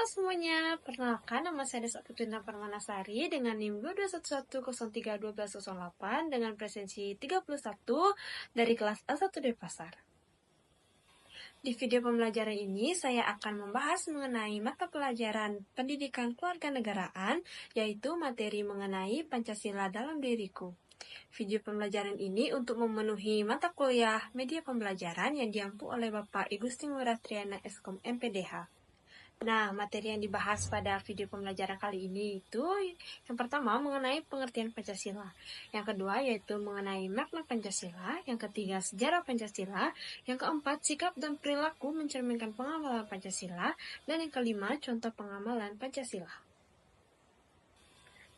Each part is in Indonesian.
Halo semuanya, perkenalkan nama saya Desa Putrina Permanasari dengan NIM 2211031208 dengan presensi 31 dari kelas A1 Denpasar. Di video pembelajaran ini saya akan membahas mengenai mata pelajaran pendidikan kewarganegaraan, yaitu materi mengenai Pancasila dalam diriku. Video pembelajaran ini untuk memenuhi mata kuliah media pembelajaran yang diampu oleh Bapak Igusti Ngurah Triana Eskom MPDH. Nah, materi yang dibahas pada video pembelajaran kali ini itu yang pertama mengenai pengertian Pancasila, yang kedua yaitu mengenai makna Pancasila, yang ketiga sejarah Pancasila, yang keempat sikap dan perilaku mencerminkan pengamalan Pancasila, dan yang kelima contoh pengamalan Pancasila.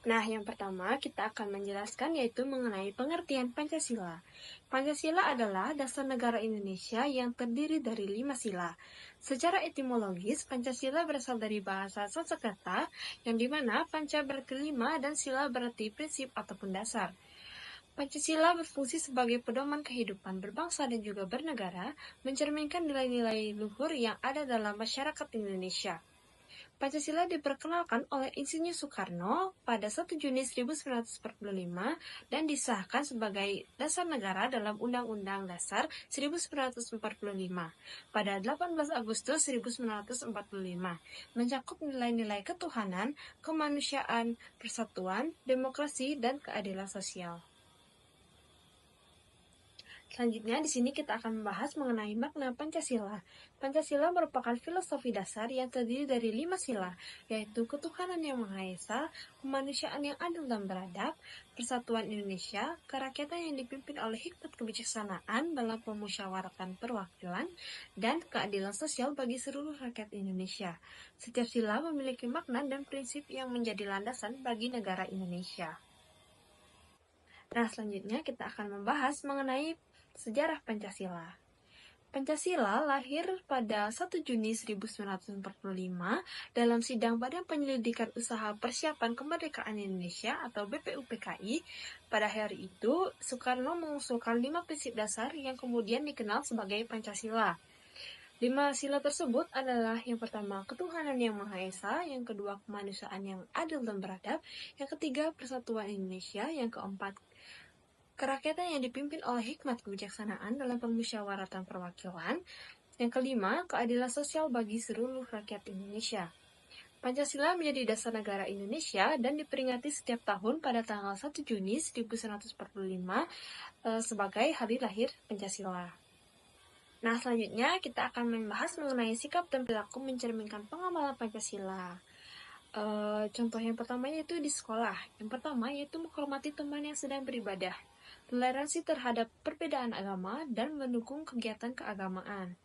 Nah, yang pertama kita akan menjelaskan yaitu mengenai pengertian Pancasila. Pancasila adalah dasar negara Indonesia yang terdiri dari 5 sila. Secara etimologis, Pancasila berasal dari bahasa Sanskerta, yang dimana Panca berarti 5 dan Sila berarti prinsip ataupun dasar. Pancasila berfungsi sebagai pedoman kehidupan berbangsa dan juga bernegara, mencerminkan nilai-nilai luhur yang ada dalam masyarakat Indonesia. Pancasila diperkenalkan oleh Insinyur Soekarno pada 1 Juni 1945 dan disahkan sebagai dasar negara dalam Undang-Undang Dasar 1945 pada 18 Agustus 1945, mencakup nilai-nilai ketuhanan, kemanusiaan, persatuan, demokrasi, dan keadilan sosial. Selanjutnya, di sini kita akan membahas mengenai makna Pancasila. Pancasila merupakan filosofi dasar yang terdiri dari 5 sila, yaitu ketuhanan yang Maha Esa, kemanusiaan yang adil dan beradab, persatuan Indonesia, kerakyatan yang dipimpin oleh hikmat kebijaksanaan dalam pemusyawaratan perwakilan, dan keadilan sosial bagi seluruh rakyat Indonesia. Setiap sila memiliki makna dan prinsip yang menjadi landasan bagi negara Indonesia. Nah, selanjutnya kita akan membahas mengenai sejarah Pancasila. Pancasila lahir pada 1 Juni 1945 dalam sidang Badan Penyelidikan Usaha Persiapan Kemerdekaan Indonesia atau BPUPKI. Pada hari itu, Soekarno mengusulkan 5 prinsip dasar yang kemudian dikenal sebagai Pancasila. 5 sila tersebut adalah yang pertama ketuhanan yang Maha Esa, yang kedua kemanusiaan yang adil dan beradab, yang ketiga persatuan Indonesia, yang keempat kerakyatan yang dipimpin oleh hikmat kebijaksanaan dalam pemusyawaratan perwakilan, yang kelima keadilan sosial bagi seluruh rakyat Indonesia. Pancasila menjadi dasar negara Indonesia dan diperingati setiap tahun pada tanggal 1 Juni 1945 sebagai hari lahir Pancasila. Nah, selanjutnya kita akan membahas mengenai sikap dan perilaku mencerminkan pengamalan Pancasila. Contoh yang pertama yaitu di sekolah. Yang pertama yaitu menghormati teman yang sedang beribadah, toleransi terhadap perbedaan agama, dan mendukung kegiatan keagamaan.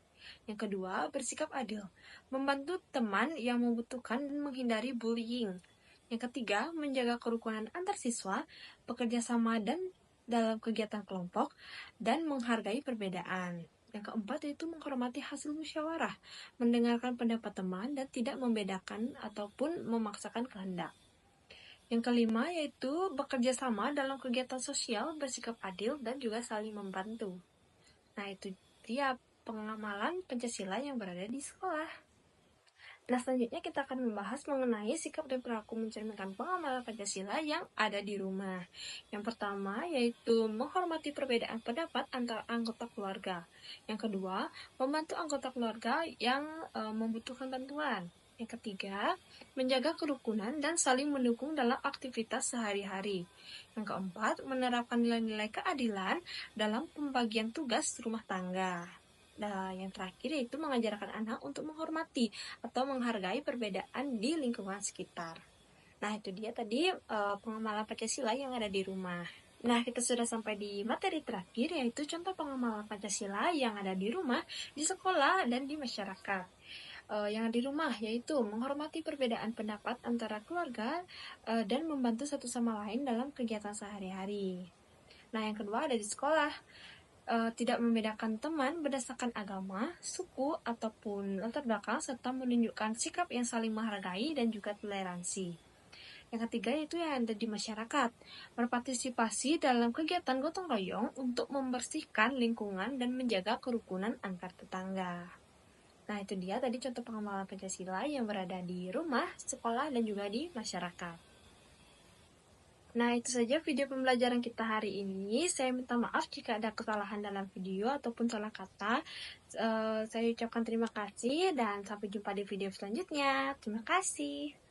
Yang kedua, bersikap adil, membantu teman yang membutuhkan dan menghindari bullying. Yang ketiga, menjaga kerukunan antar siswa, bekerja sama dan dalam kegiatan kelompok, dan menghargai perbedaan. Yang keempat yaitu menghormati hasil musyawarah, mendengarkan pendapat teman dan tidak membedakan ataupun memaksakan kehendak. Yang kelima yaitu bekerja sama dalam kegiatan sosial, bersikap adil, dan juga saling membantu. Nah, itu dia pengamalan Pancasila yang berada di sekolah. Nah, selanjutnya kita akan membahas mengenai sikap dan perilaku mencerminkan pengamalan Pancasila yang ada di rumah. Yang pertama yaitu menghormati perbedaan pendapat antara anggota keluarga. Yang kedua, membantu anggota keluarga yang membutuhkan bantuan. Yang ketiga, menjaga kerukunan dan saling mendukung dalam aktivitas sehari-hari. Yang keempat, menerapkan nilai-nilai keadilan dalam pembagian tugas rumah tangga. Nah, yang terakhir yaitu mengajarkan anak untuk menghormati atau menghargai perbedaan di lingkungan sekitar. Nah, itu dia tadi pengamalan Pancasila yang ada di rumah. Nah, kita sudah sampai di materi terakhir, yaitu contoh pengamalan Pancasila yang ada di rumah, di sekolah, dan di masyarakat. Yang di rumah yaitu menghormati perbedaan pendapat antara keluarga dan membantu satu sama lain dalam kegiatan sehari-hari. Nah, yang kedua ada di sekolah, tidak membedakan teman berdasarkan agama, suku, ataupun latar belakang, serta menunjukkan sikap yang saling menghargai dan juga toleransi. Yang ketiga itu yang ada di masyarakat, berpartisipasi dalam kegiatan gotong royong untuk membersihkan lingkungan dan menjaga kerukunan antar tetangga. Nah, itu dia tadi contoh pengamalan Pancasila yang berada di rumah, sekolah, dan juga di masyarakat. Nah, itu saja video pembelajaran kita hari ini. Saya minta maaf jika ada kesalahan dalam video ataupun salah kata. Saya ucapkan terima kasih dan sampai jumpa di video selanjutnya. Terima kasih.